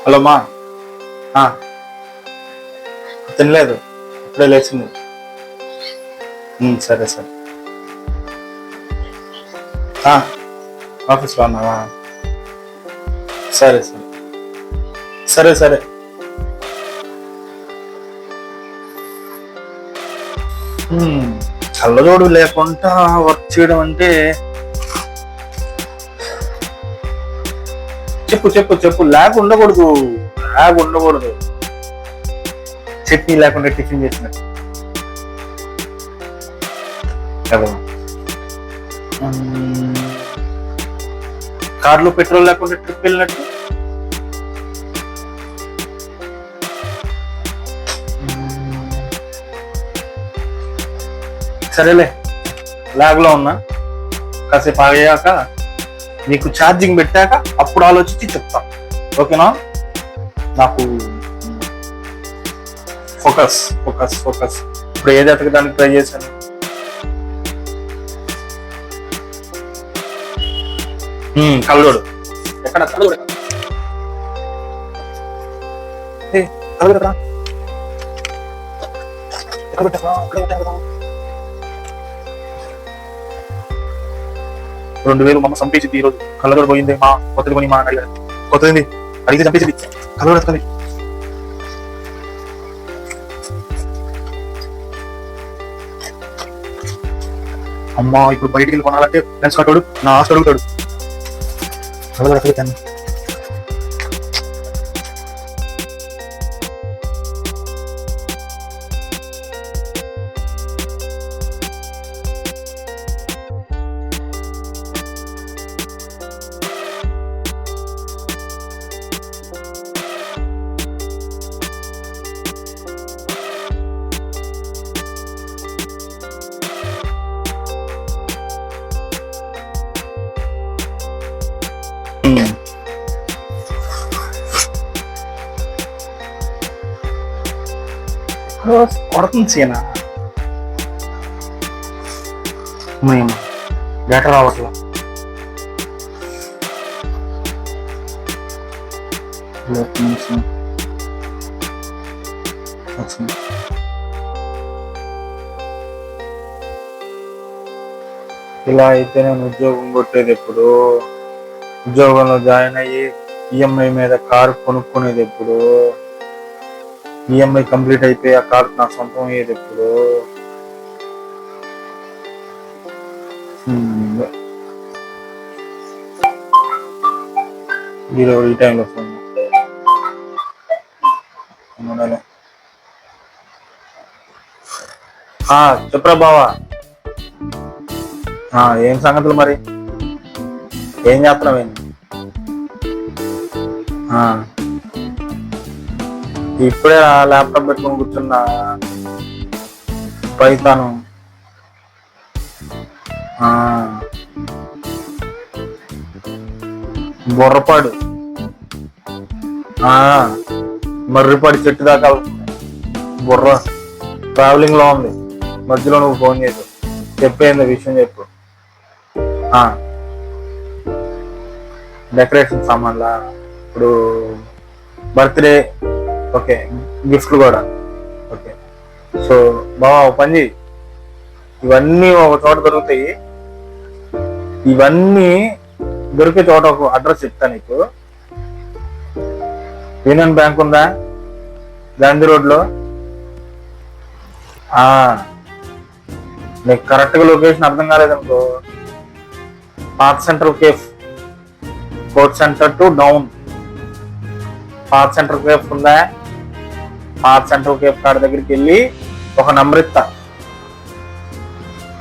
Hello మా. తినలేదు, ఇప్పుడే లేచింది. సరే సరే. ఆఫీస్లో ఉన్నావా? సరే సరే సరే సరే. కళ్ళజోడు లేకుండా వర్క్ చేయడం అంటే చెప్పు చెప్పు చెప్పు. ల్యాగ్ ఉండకూడదు, ల్యాగ్ ఉండకూడదు. చట్నీ లేకుండా టిఫిన్ చేసినట్టు కదా. కార్లో పెట్రోల్ లేకుండా ట్రిప్ వెళ్ళినట్టు. సరేలే, ల్యాగ్లో ఉన్నా, కాసేపు ఆగాక నీకు ఛార్జింగ్ పెట్టాక అప్పుడు ఆలోచించి చెప్తా, ఓకేనా? నాకు ఫోకస్ ఫోకస్ ఫోకస్. ఇప్పుడు ఏది ఎతకడానికి ట్రై చేశాను. కళ్ళోడు ఎక్కడ? కళ్ళోడు కళ్ళోడు 2000 మమ్మ చంపేసింది ఈరోజు. కళ్ళజోడు పోయింది మా, కొత్తది కొని మా అని అడిగారు. కొత్తది అడిగితే చంపేసింది. కళ్ళజోడు వస్తుంది. అమ్మా ఇప్పుడు బయటికి వెళ్ళి కొనాలంటే ఫ్రెండ్స్ కట్టాడు, నా ఆస్తి అడుగుతాడు. కళ్ళజోడు అడుగుతాను. కొడుతుంది సీనా. డేటా రావట్లా. ఇలా అయితే నేను ఉద్యోగం కొట్టేది ఎప్పుడు? ఉద్యోగంలో జాయిన్ అయ్యి ఈఎంఐ మీద కారు కొనుక్కునేది ఎప్పుడు? ఈఎంఐ కంప్లీట్ అయిపోయి ఆ కారు నాకు సొంతం అయ్యేది ఎప్పుడు? ఈ టైంలో ఫోన్ చెప్పరా బావా. ఏం సంగతులు మరి? ఏం చేస్తున్నావు? ఇప్పుడే ల్యాప్టాప్ పెట్టుకుని కూర్చున్నా. పైతాను బుర్రపాడు మర్రిపాడు చెట్టు దాకా బుర్ర ట్రావెలింగ్ లో ఉంది. మధ్యలో నువ్వు ఫోన్ చేసావు. చెప్పేంది విషయం చెప్పు. డెకరేషన్ సామాన్లా? ఇప్పుడు బర్త్డే, ఓకే, గిఫ్ట్లు కూడా ఓకే. సో బావా పని చెయ్యి, ఇవన్నీ ఒక చోట దొరుకుతాయి. ఇవన్నీ దొరికే చోట ఒక అడ్రస్ చెప్తా నీకు. యూనియన్ బ్యాంక్ ఉందా గాంధీ రోడ్లో? నీకు కరెక్ట్గా లొకేషన్ అర్థం కాలేదనుకో, పాత central cafe, court centre to down. పాత సెంట్రల్ కేఫ్ ఉందా? పాత సెంట్రల్ కేఫ్ కాడ దగ్గరికి వెళ్ళి ఒక నంబర్ ఇస్తా,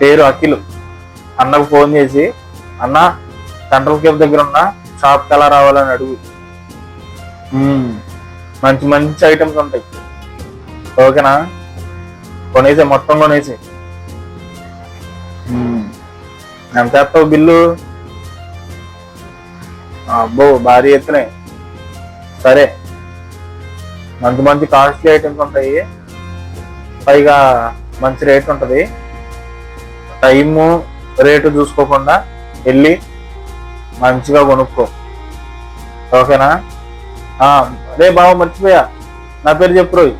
పేరు అఖిల్. అన్నకు ఫోన్ చేసి, అన్న సెంట్రల్ కేఫ్ దగ్గర ఉన్న షాప్కి ఎలా రావాలని అడుగు. మంచి మంచి ఐటమ్స్ ఉంటాయి, ఓకేనా? కొనేసే, మొత్తం కొనేసి. ఎంత వేస్తావు బిల్లు? అబ్బో భారీ ఎత్తునే. సరే, మంచి మంచి కాస్ట్లీ ఐటమ్స్ ఉంటాయి, పైగా మంచి రేట్ ఉంటుంది. టైము రేటు చూసుకోకుండా వెళ్ళి మంచిగా కొనుక్కో, ఓకేనా? అదే బావ మర్చిపోయా, నా పేరు చెప్పు రోయ్.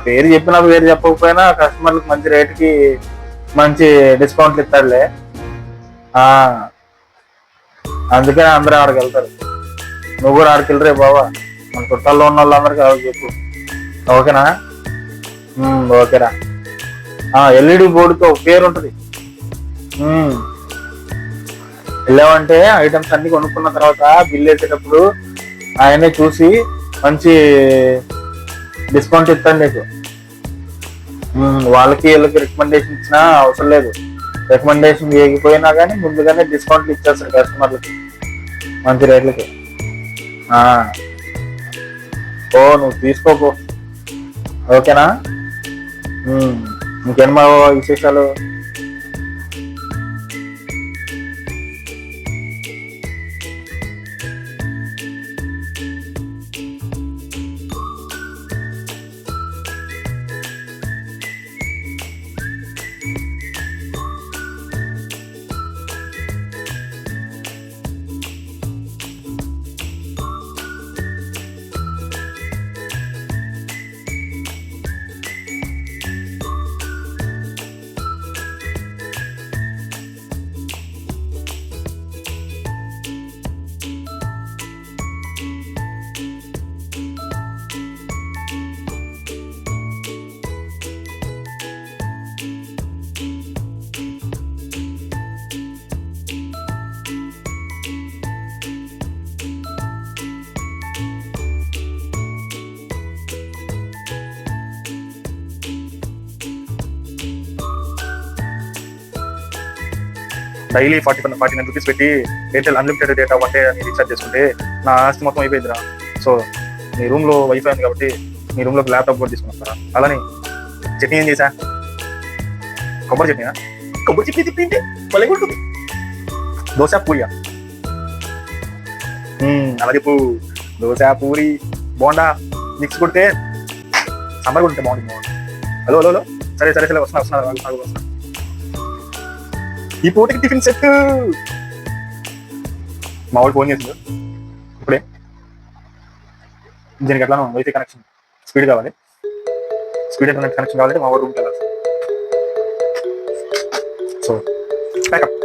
పేరు చెప్పినా పేరు చెప్పకపోయినా కస్టమర్లకు మంచి రేటుకి మంచి డిస్కౌంట్లు ఇస్తాడులే. అందుకని అందరూ ఆడికి వెళ్తారు. నువ్వు కూడా ఆడికి వెళ్ళరే బావా, మన చుట్టాల్లో ఉన్న వాళ్ళందరికీ ఆవిడ చెప్పు. ఓకేనా? ఓకేరా. ఎల్ఈడి బోర్డుతో పేరు ఉంటుంది. వెళ్ళామంటే ఐటమ్స్ అన్ని కొనుక్కున్న తర్వాత బిల్ వేసేటప్పుడు ఆయనే చూసి మంచి డిస్కౌంట్ ఇస్తాను నీకు. వాళ్ళకి వీళ్ళకి రికమెండేషన్ ఇచ్చినా అవసరం లేదు. రికమెండేషన్ చేయకపోయినా కానీ ముందుగానే డిస్కౌంట్లు ఇచ్చేస్తారు కస్టమర్లకి మంచి రేట్లకి. నువ్వు తీసుకోపో. ఓకేనా? ఇంకేమో విశేషాలు? డైలీ 49 రూపీస్ పెట్టి Airtel unlimited data one day అని రీఛార్జ్ చేసుకుంటే నా ఆస్తి మొత్తం అయిపోయిందిరా. సో మీ రూమ్లో వైఫై ఉంది కాబట్టి మీ రూమ్లోకి ల్యాప్టాప్ కూడా తీసుకుని వస్తారా? అలానే చట్నీ ఏం చేశా? కొబ్బరి చట్నీనా? కొబ్బరి చట్నీ తింటే భలే ఉంటుంది. దోశ పూరియా? అలా చెప్పు. దోశ పూరి బోండా మిక్స్ కొడితే సాంబార్ కొడితే బాగుంటుంది. హలో హలో హలో, సరే సరే సరే, వస్తున్నా. ఈ పూటకి టిఫిన్ సెట్. మా వాడు ఫోన్ చేసిండు ఇప్పుడే. దీనికి ఎట్లా వైఫై కనెక్షన్ స్పీడ్ కావాలి, స్పీడ్ ఇంటర్నెట్ కనెక్షన్ కావాలంటే మా వాడు రూమ్కి వెళ్ళాలి. So pack up.